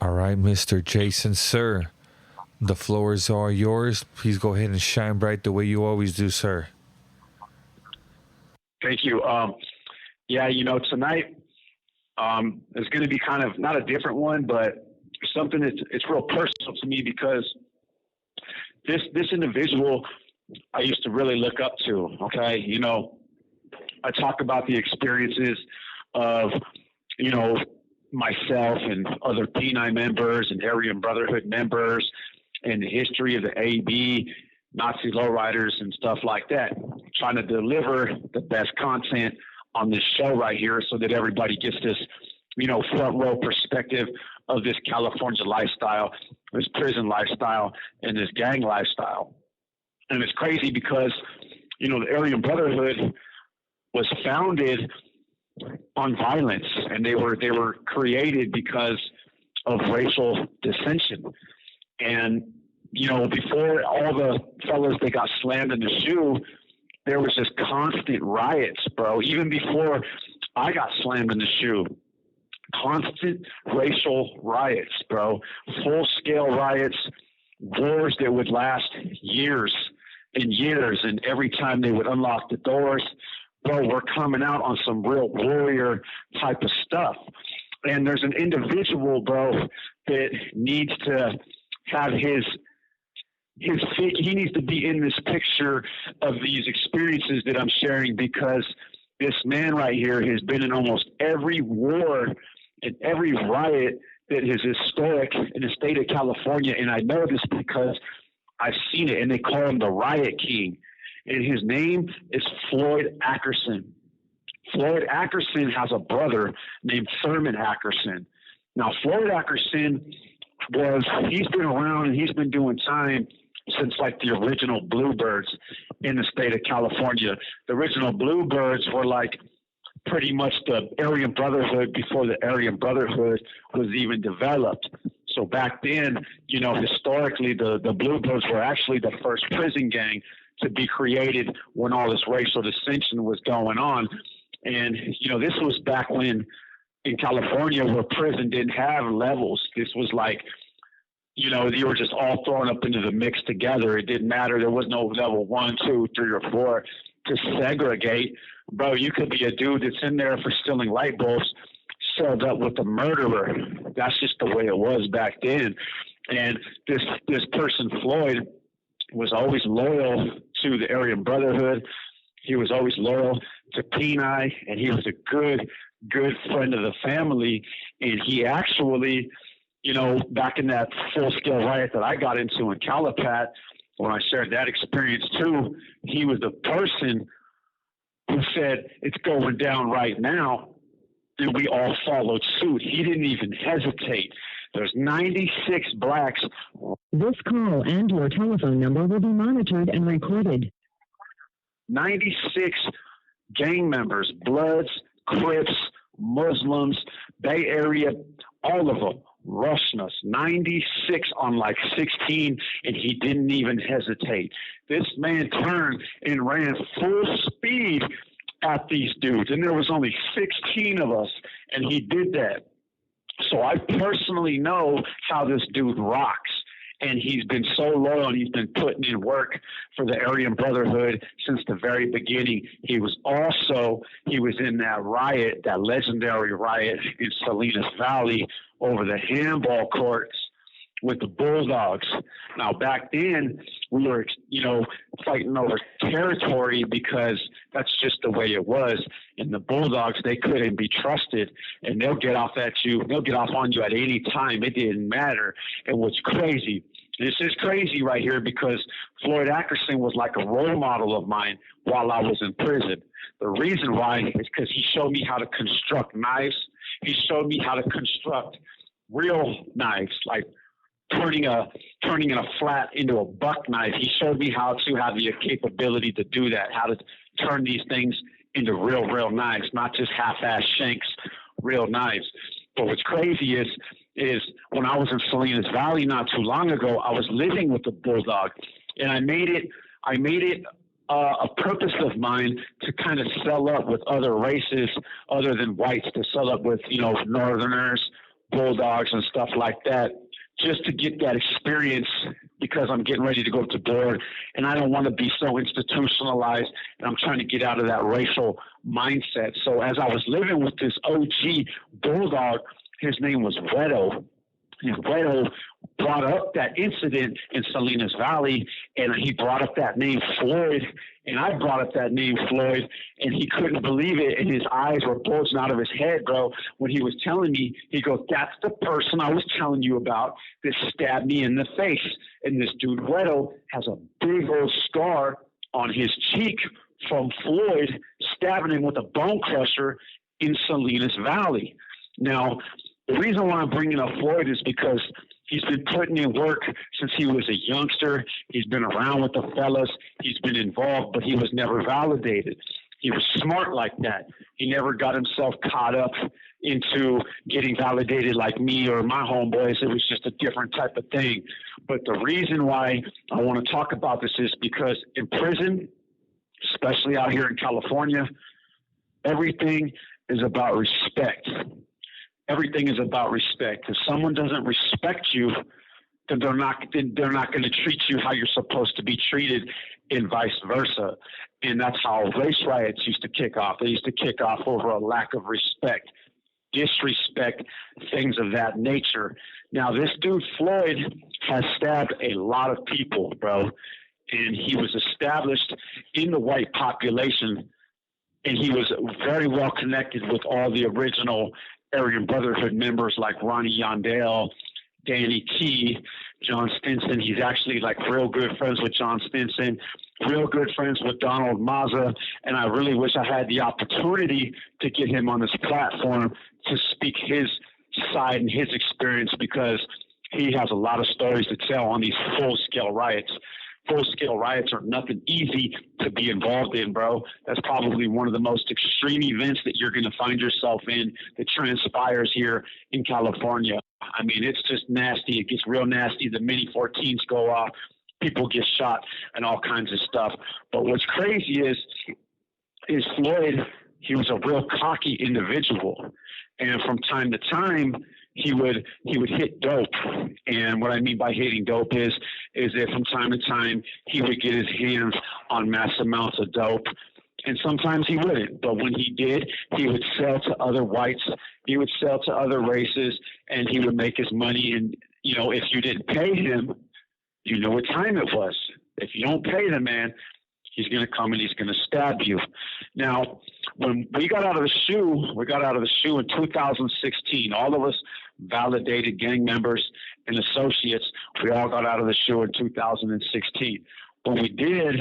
All right, Mr. Jason, sir. The floor is all yours. Please go ahead and shine bright the way you always do, sir. Thank you. Yeah, tonight is going to be kind of not a different one, but something that's it's real personal to me because this individual I used to really look up to. Okay, I talk about the experiences of myself and other P9 members and Aryan Brotherhood members and the history of the AB, Nazi lowriders and stuff like that, trying to deliver the best content on this show right here so that everybody gets this, front row perspective of this California lifestyle, this prison lifestyle, and this gang lifestyle. And it's crazy because, the Aryan Brotherhood was founded on violence, and they were created because of racial dissension. And before all the fellas that got slammed in the shoe, there was just constant riots, bro. Even before I got slammed in the shoe, constant racial riots, bro. Full scale riots, wars that would last years and years, and every time they would unlock the doors, bro, we're coming out on some real warrior type of stuff. And there's an individual, bro, that needs to have he needs to be in this picture of these experiences that I'm sharing, because this man right here has been in almost every war and every riot that is historic in the state of California. And I know this because I've seen it, and they call him the Riot King. And his name is Floyd Ackerson. Floyd Ackerson has a brother named Thurman Ackerson. Now, Floyd Ackerson he's been around and he's been doing time since like the original Bluebirds in the state of California. The original Bluebirds were like pretty much the Aryan Brotherhood before the Aryan Brotherhood was even developed. So back then, historically, the Bluebirds were actually the first prison gang to be created when all this racial dissension was going on. And, this was back when in California where prison didn't have levels. This was like, you were just all thrown up into the mix together. It didn't matter. There was no level 1, 2, 3, or 4 to segregate. Bro, you could be a dude that's in there for stealing light bulbs, served up with a murderer. That's just the way it was back then. And this person, Floyd, was always loyal to the Aryan Brotherhood. He was always loyal to P9, and he was a good friend of the family. And he actually, back in that full-scale riot that I got into in Calipat, when I shared that experience too, he was the person who said, it's going down right now, and we all followed suit. He didn't even hesitate. There's 96 blacks. This call and your telephone number will be monitored and recorded. 96 gang members, Bloods, Crips, Muslims, Bay Area, all of them rushing us. 96 on like 16, and he didn't even hesitate. This man turned and ran full speed at these dudes, and there was only 16 of us, and he did that. So I personally know how this dude rocks, and he's been so loyal, and he's been putting in work for the Aryan Brotherhood since the very beginning. He was in that riot, that legendary riot in Salinas Valley over the handball courts with the Bulldogs. Now, back then, we were, fighting over territory because that's just the way it was. And the Bulldogs, they couldn't be trusted, and they'll get off on you at any time. It didn't matter. And what's crazy, this is crazy right here, because Floyd Ackerson was like a role model of mine while I was in prison. The reason why is because he showed me how to construct knives. He showed me how to construct real knives, like turning a flat into a buck knife. He showed me how to have the capability to do that, how to turn these things into real knives, not just half-ass shanks, real knives. But what's crazy is when I was in Salinas Valley not too long ago, I was living with the Bulldog, and I made it a purpose of mine to kind of sell up with other races other than whites, to sell up with, Northerners, bulldogs and stuff like that, just to get that experience, because I'm getting ready to go to board and I don't want to be so institutionalized, and I'm trying to get out of that racial mindset. So as I was living with this OG bulldog, his name was Wedo. And Wedo brought up that incident in Salinas Valley, and he brought up that name Floyd, and I brought up that name Floyd, and he couldn't believe it, and his eyes were bulging out of his head, bro, when he was telling me. He goes, "That's the person I was telling you about that stabbed me in the face." And this dude Wedo has a big old scar on his cheek from Floyd stabbing him with a bone crusher in Salinas Valley. Now, the reason why I'm bringing up Floyd is because he's been putting in work since he was a youngster. He's been around with the fellas. He's been involved, but he was never validated. He was smart like that. He never got himself caught up into getting validated like me or my homeboys. It was just a different type of thing. But the reason why I want to talk about this is because in prison, especially out here in California, everything is about respect. Everything is about respect. If someone doesn't respect you, then they're not going to treat you how you're supposed to be treated, and vice versa. And that's how race riots used to kick off. They used to kick off over a lack of respect, disrespect, things of that nature. Now, this dude Floyd has stabbed a lot of people, bro, and he was established in the white population, and he was very well connected with all the original Aryan Brotherhood members like Ronnie Yondale, Danny T, John Stinson. He's actually like real good friends with John Stinson, real good friends with Donald Mazza, and I really wish I had the opportunity to get him on this platform to speak his side and his experience, because he has a lot of stories to tell on these full-scale riots. Full-scale riots are nothing easy to be involved in, bro. That's probably one of the most extreme events that you're going to find yourself in that transpires here in California. I mean, it's just nasty. It gets real nasty. The Mini 14s go off. People get shot and all kinds of stuff. But what's crazy is Floyd, he was a real cocky individual. And from time to time, he would hit dope. And what I mean by hitting dope is that from time to time he would get his hands on mass amounts of dope, and sometimes he wouldn't. But when he did, he would sell to other whites, he would sell to other races, and he would make his money. And you know, if you didn't pay him, you know what time it was. If you don't pay the man, he's going to come and he's going to stab you. Now, when we got out of the shoe in 2016. All of us validated gang members and associates, we all got out of the shoe in 2016. When we did,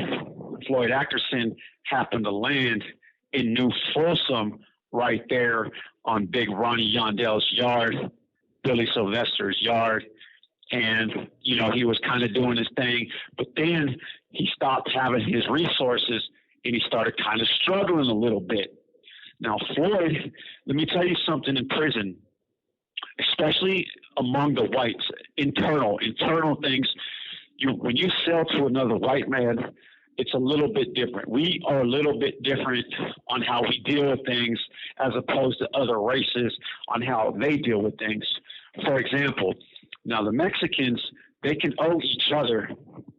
Floyd Ackerson happened to land in New Folsom right there on Big Ronnie Yondale's yard, Billy Sylvester's yard. And, you know, he was kind of doing his thing, but then he stopped having his resources and he started kind of struggling a little bit. Now, Floyd, let me tell you something in prison, especially among the whites, internal things. When you sell to another white man, it's a little bit different. We are a little bit different on how we deal with things as opposed to other races on how they deal with things. For example, now the Mexicans, they can owe each other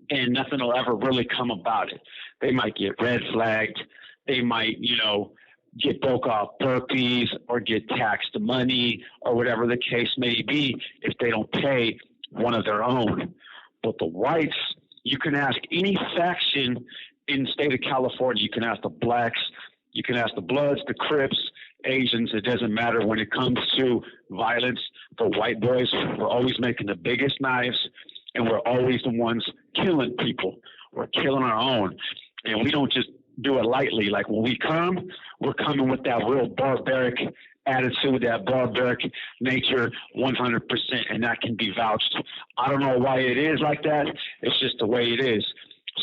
and nothing will ever really come about it. They might get red flagged. They might, you know, get broke off burpees or get taxed money or whatever the case may be if they don't pay one of their own. But the whites, you can ask any faction in the state of California. You can ask the blacks, you can ask the Bloods, the Crips, Asians. It doesn't matter. When it comes to violence, the white boys, we're always making the biggest knives, and we're always the ones killing people. We're killing our own, and we don't just do it lightly. Like when we come, we're coming with that real barbaric attitude, that barbaric nature, 100%, and that can be vouched. I don't know why it is like that. It's just the way it is.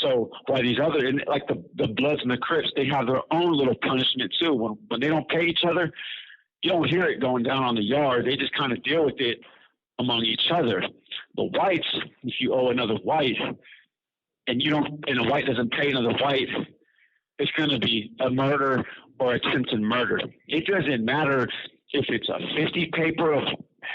So why these other, like the Bloods and the Crips, they have their own little punishment too. When they don't pay each other, you don't hear it going down on the yard. They just kind of deal with it among each other. The whites, if you owe another white and a white doesn't pay another white, it's going to be a murder or attempted murder. It doesn't matter if it's a 50 paper of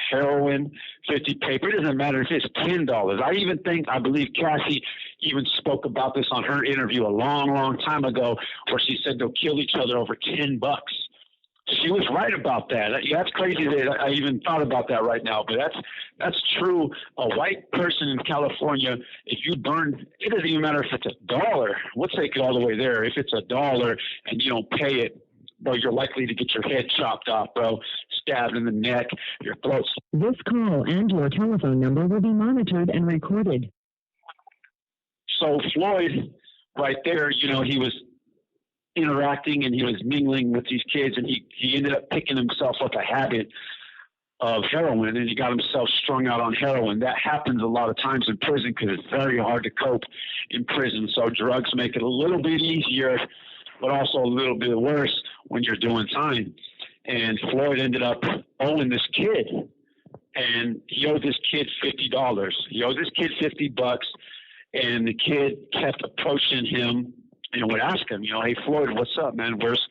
heroin, 50 paper. It doesn't matter if it's $10. I believe Cassie even spoke about this on her interview a long, long time ago, where she said they'll kill each other over $10. She was right about that. That's crazy that I even thought about that right now, but that's true. A white person in California, if you burn, it doesn't even matter if it's $1. Let's take it all the way there. If it's $1 and you don't pay it, bro, you're likely to get your head chopped off, bro, stabbed in the neck, your throat. This call and your telephone number will be monitored and recorded. So Floyd, right there, he was interacting and he was mingling with these kids, and he ended up picking himself up a habit of heroin, and he got himself strung out on heroin. That happens a lot of times in prison because it's very hard to cope in prison. So drugs make it a little bit easier, but also a little bit worse when you're doing time. And Floyd ended up owing this kid, and he owed this kid $50. He owed this kid $50, and the kid kept approaching him and would ask him, hey, Floyd, what's up, man? Where's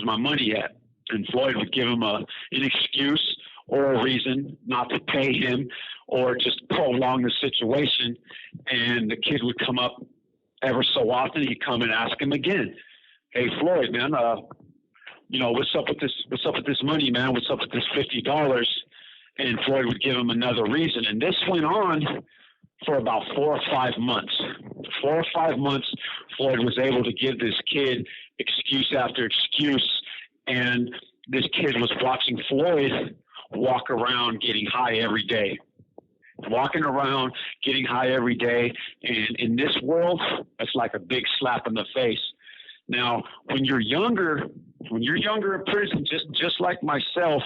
my money at? And Floyd would give him an excuse or a reason not to pay him or just prolong the situation. And the kid would come up ever so often. He'd come and ask him again, hey, Floyd, man, what's up with this money, man? What's up with this $50? And Floyd would give him another reason. And this went on for about 4 or 5 months. 4 or 5 months, Floyd was able to give this kid excuse after excuse, and this kid was watching Floyd walk around getting high every day. Walking around getting high every day, and in this world, it's like a big slap in the face. Now, when you're younger in prison, just like myself,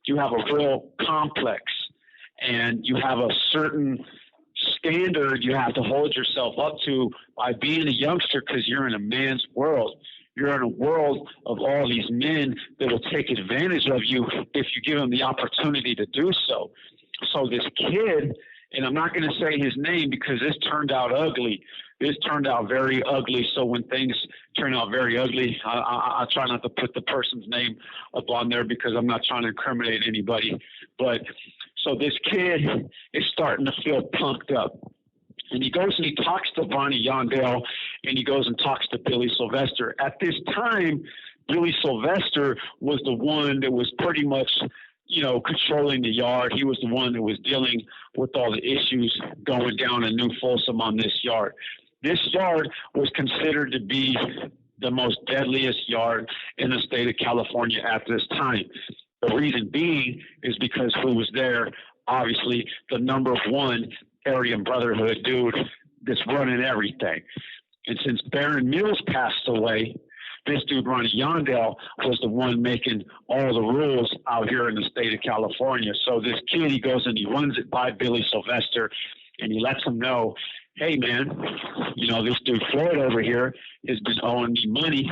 you have a real complex, and you have a certain standard you have to hold yourself up to by being a youngster, because you're in a man's world. You're in a world of all these men that will take advantage of you if you give them the opportunity to do so. So this kid, and I'm not going to say his name because this turned out ugly. This turned out very ugly. So when things turn out very ugly, I try not to put the person's name up on there because I'm not trying to incriminate anybody. But so this kid is starting to feel pumped up. And he goes and he talks to Ronnie Yondale, and he goes and talks to Billy Sylvester. At this time, Billy Sylvester was the one that was pretty much, controlling the yard. He was the one that was dealing with all the issues going down in New Folsom on this yard. This yard was considered to be the most deadliest yard in the state of California at this time. The reason being is because who was there? Obviously, the number one Aryan Brotherhood dude that's running everything. And since Baron Mills passed away, this dude, Ronnie Yondale, was the one making all the rules out here in the state of California. So this kid, he goes and he runs it by Billy Sylvester, and he lets him know, hey, man, this dude Floyd over here has been owing me money.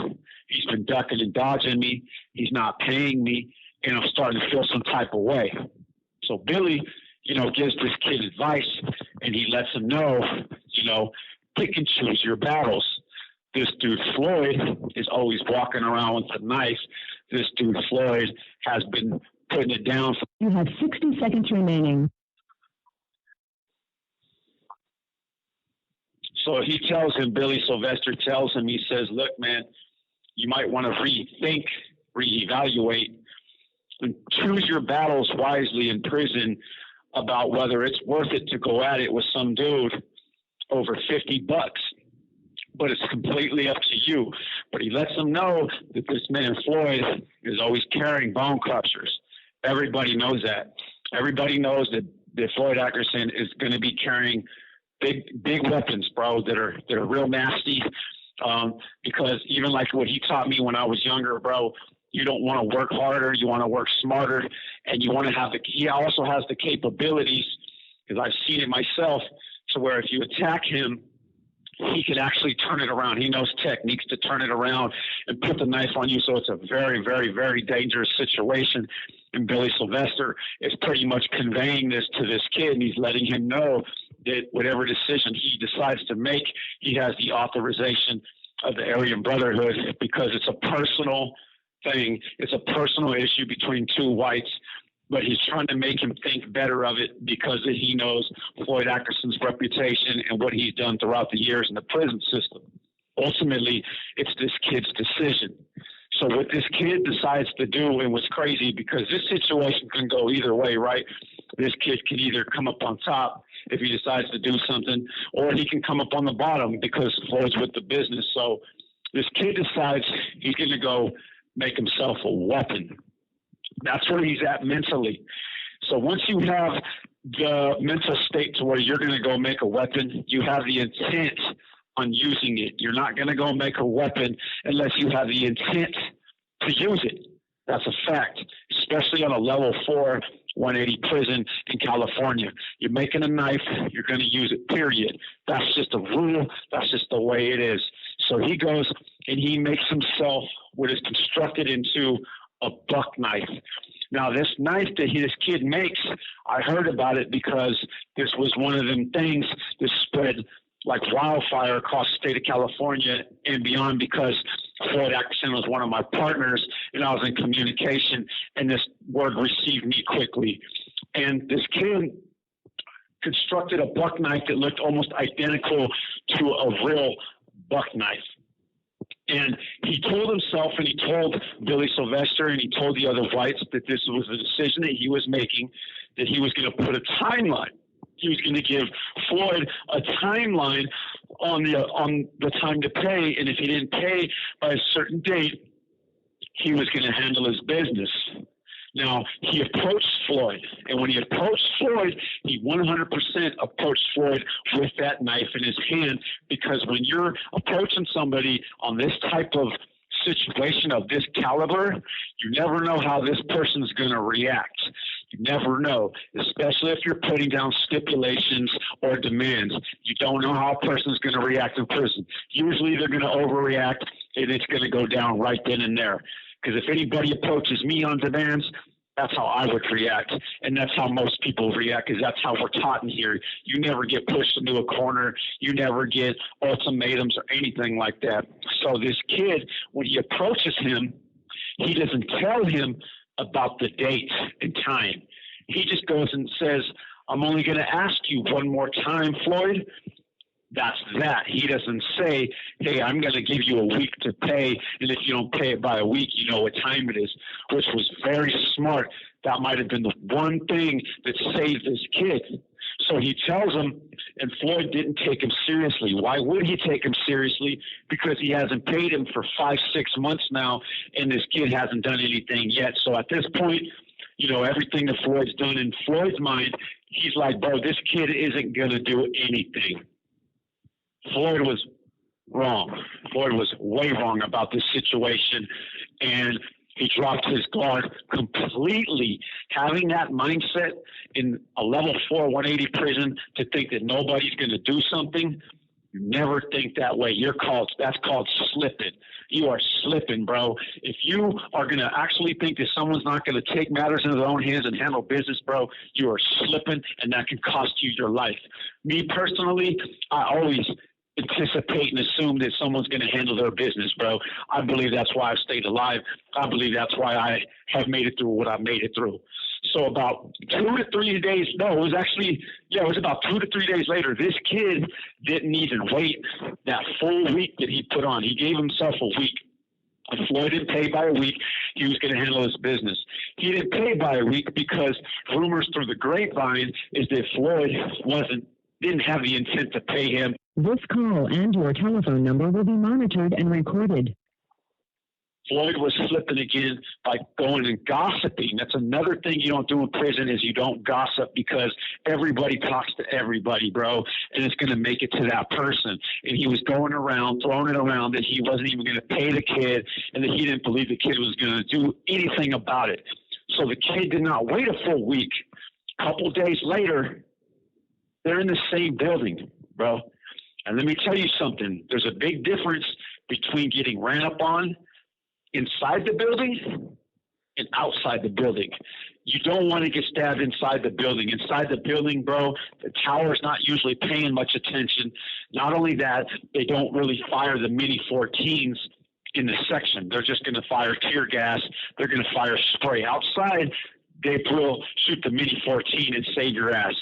He's been ducking and dodging me. He's not paying me, and I'm starting to feel some type of way. So Billy, gives this kid advice, and he lets him know, pick and choose your battles. This dude Floyd is always walking around with a knife. This dude Floyd has been putting it down. You have 60 seconds remaining. So he tells him, Billy Sylvester tells him, he says, look, man, you might want to rethink, reevaluate, and choose your battles wisely in prison about whether it's worth it to go at it with some dude over $50. But it's completely up to you. But he lets them know that this man Floyd is always carrying bone crushers. Everybody knows that. Everybody knows that Floyd Ackerson is going to be carrying big weapons, bro, that are real nasty. Because even like what he taught me when I was younger, bro, you don't want to work harder, you want to work smarter, and you want to have he also has the capabilities, because I've seen it myself, to where if you attack him, he can actually turn it around. He knows techniques to turn it around and put the knife on you. So it's a very, very, very dangerous situation. And Billy Sylvester is pretty much conveying this to this kid, and he's letting him know that whatever decision he decides to make, he has the authorization of the Aryan Brotherhood, because it's a personal thing. It's a personal issue between two whites, but he's trying to make him think better of it because he knows Floyd Atkinson's reputation and what he's done throughout the years in the prison system. Ultimately, it's this kid's decision. So what this kid decides to do, and what's crazy, because this situation can go either way, right? This kid can either come up on top if he decides to do something, or he can come up on the bottom because Floyd's with the business. So this kid decides he's going to go make himself a weapon. That's where he's at mentally. So once you have the mental state to where you're going to go make a weapon, you have the intent on using it. You're not going to go make a weapon unless you have the intent to use it. That's a fact, especially on a level 4 180 prison in California. You're making a knife, you're going to use it, period. That's just a rule. That's just the way it is. So he goes and he makes himself what is constructed into a buck knife. Now, this knife that this kid makes, I heard about it because this was one of them things that spread like wildfire across the state of California and beyond, because Floyd Atkinson was one of my partners and I was in communication, and this word received me quickly. And this kid constructed a buck knife that looked almost identical to a real buck knife. And he told himself, and he told Billy Sylvester, and he told the other whites that this was a decision that he was making, that he was going to put a timeline. He was going to give Floyd a timeline on the time to pay, and if he didn't pay by a certain date, he was going to handle his business. Now, he approached Floyd, and when he approached Floyd, he 100% approached Floyd with that knife in his hand, because when you're approaching somebody on this type of situation of this caliber, you never know how this person's going to react. You never know, especially if you're putting down stipulations or demands. You don't know how a person's going to react in prison. Usually they're going to overreact, and it's going to go down right then and there. Because if anybody approaches me on demands, that's how I would react. And that's how most people react, because that's how we're taught in here. You never get pushed into a corner. You never get ultimatums or anything like that. So this kid, when he approaches him, he doesn't tell him about the date and time. He just goes and says, I'm only going to ask you one more time, Floyd. That's that. He doesn't say, hey, I'm going to give you a week to pay, and if you don't pay it by a week, you know what time it is, which was very smart. That might have been the one thing that saved this kid. So he tells him, and Floyd didn't take him seriously. Why would he take him seriously? Because he hasn't paid him for 5-6 months now, and this kid hasn't done anything yet. So at this point, you know, everything that Floyd's done in Floyd's mind, he's like, bro, this kid isn't going to do anything. Floyd was wrong. Floyd was way wrong about this situation, and he dropped his guard completely. Having that mindset in a level 4 180 prison to think that nobody's going to do something, you never think that way. That's called slipping. You are slipping, bro. If you are going to actually think that someone's not going to take matters into their own hands and handle business, bro, you are slipping, and that can cost you your life. Me personally, I always anticipate and assume that someone's going to handle their business, bro. I believe that's why I've stayed alive. I believe that's why I have made it through what I've made it through. So about 2 to 3 days, no, it was about 2 to 3 days later, this kid didn't even wait that full week that he put on. He gave himself a week. If Floyd didn't pay by a week, he was going to handle his business. He didn't pay by a week because rumors through the grapevine is that Floyd didn't have the intent to pay him. This call and your telephone number will be monitored and recorded. Floyd was slipping again by going and gossiping. That's another thing you don't do in prison is you don't gossip, because everybody talks to everybody, bro, and it's going to make it to that person. And he was going around, throwing it around that he wasn't even going to pay the kid and that he didn't believe the kid was going to do anything about it. So the kid did not wait a full week. A couple days later, they're in the same building, bro. And let me tell you something. There's a big difference between getting ran up on inside the building and outside the building. You don't want to get stabbed inside the building. Inside the building, bro, the tower's not usually paying much attention. Not only that, they don't really fire the Mini 14s in the section. They're just going to fire tear gas. They're going to fire spray. Outside, they will shoot the Mini 14 and save your ass.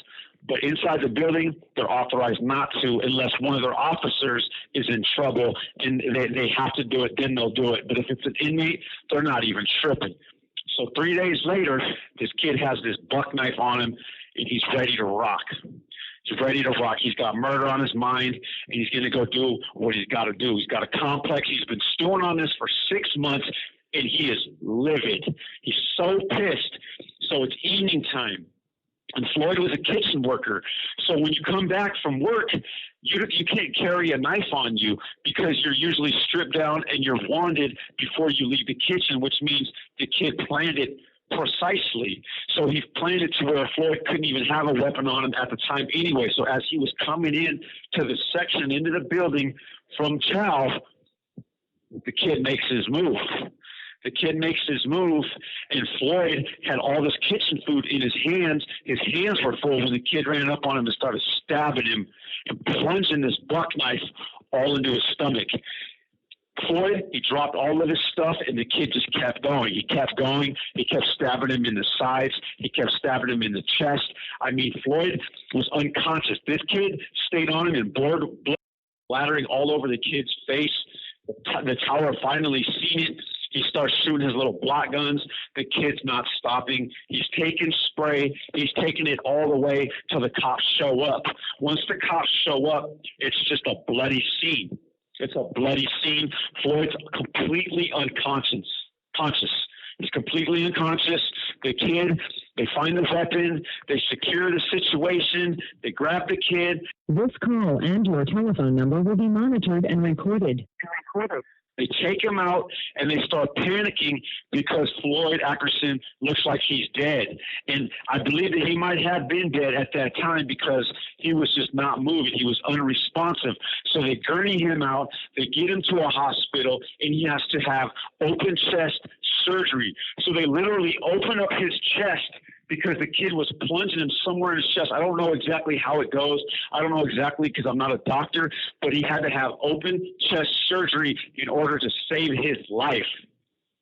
But inside the building, they're authorized not to unless one of their officers is in trouble and they have to do it, then they'll do it. But if it's an inmate, they're not even tripping. So 3 days later, this kid has this buck knife on him, and he's ready to rock. He's ready to rock. He's got murder on his mind, and he's going to go do what he's got to do. He's got a complex. He's been stewing on this for 6 months, and he is livid. He's so pissed. So it's evening time. And Floyd was a kitchen worker. So when you come back from work, you can't carry a knife on you because you're usually stripped down and you're wanded before you leave the kitchen, which means the kid planned it precisely. So he planned it to where Floyd couldn't even have a weapon on him at the time anyway. So as he was coming in to the section into the building from Chow, the kid makes his move. The kid makes his move, and Floyd had all this kitchen food in his hands. His hands were full when the kid ran up on him and started stabbing him and plunging this buck knife all into his stomach. Floyd, he dropped all of his stuff, and the kid just kept going. He kept going. He kept stabbing him in the sides. He kept stabbing him in the chest. I mean, Floyd was unconscious. This kid stayed on him and blood splattering all over the kid's face. The tower finally seen it. He starts shooting his little blot guns. The kid's not stopping. He's taking spray. He's taking it all the way till the cops show up. Once the cops show up, it's just a bloody scene. It's a bloody scene. Floyd's completely unconscious. He's completely unconscious. The kid, they find the weapon. They secure the situation. They grab the kid. This call and your telephone number will be monitored and recorded. They take him out, and they start panicking because Floyd Ackerson looks like he's dead. And I believe that he might have been dead at that time because he was just not moving. He was unresponsive. So they gurney him out. They get him to a hospital, and he has to have open chest surgery. So they literally open up his chest because the kid was plunging him somewhere in his chest. I don't know exactly how it goes. I don't know exactly because I'm not a doctor, but he had to have open chest surgery in order to save his life.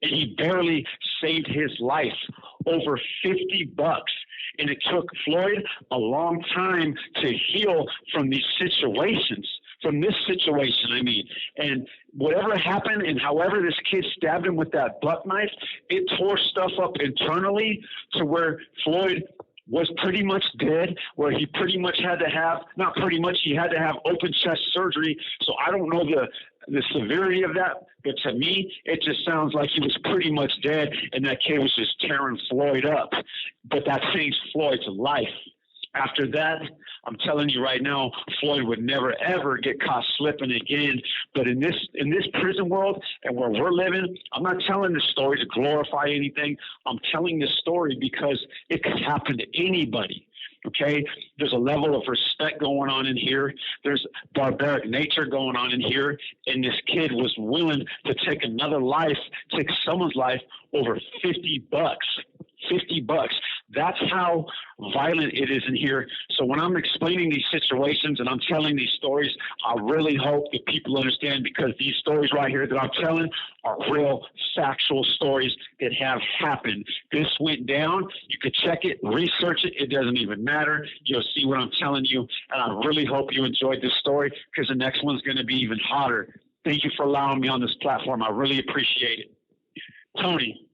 And he barely saved his life. Over $50. And it took Floyd a long time to heal from these situations. From this situation, I mean. And whatever happened and however this kid stabbed him with that buck knife, it tore stuff up internally to where Floyd was pretty much dead, where he pretty much had to have, not pretty much, he had to have open chest surgery. So I don't know the severity of that, but to me, it just sounds like he was pretty much dead and that kid was just tearing Floyd up. But that changed Floyd's life. After that, I'm telling you right now, Floyd would never, ever get caught slipping again. But in this prison world and where we're living, I'm not telling this story to glorify anything. I'm telling this story because it could happen to anybody. Okay, there's a level of respect going on in here. There's barbaric nature going on in here. And this kid was willing to take another life, take someone's life over $50. $50. That's how violent it is in here. So when I'm explaining these situations and I'm telling these stories, I really hope that people understand, because these stories right here that I'm telling are real factual stories that have happened. This went down. You could check it, research it. It doesn't even matter. You'll see what I'm telling you. And I really hope you enjoyed this story, because the next one's going to be even hotter. Thank you for allowing me on this platform. I really appreciate it. Tony.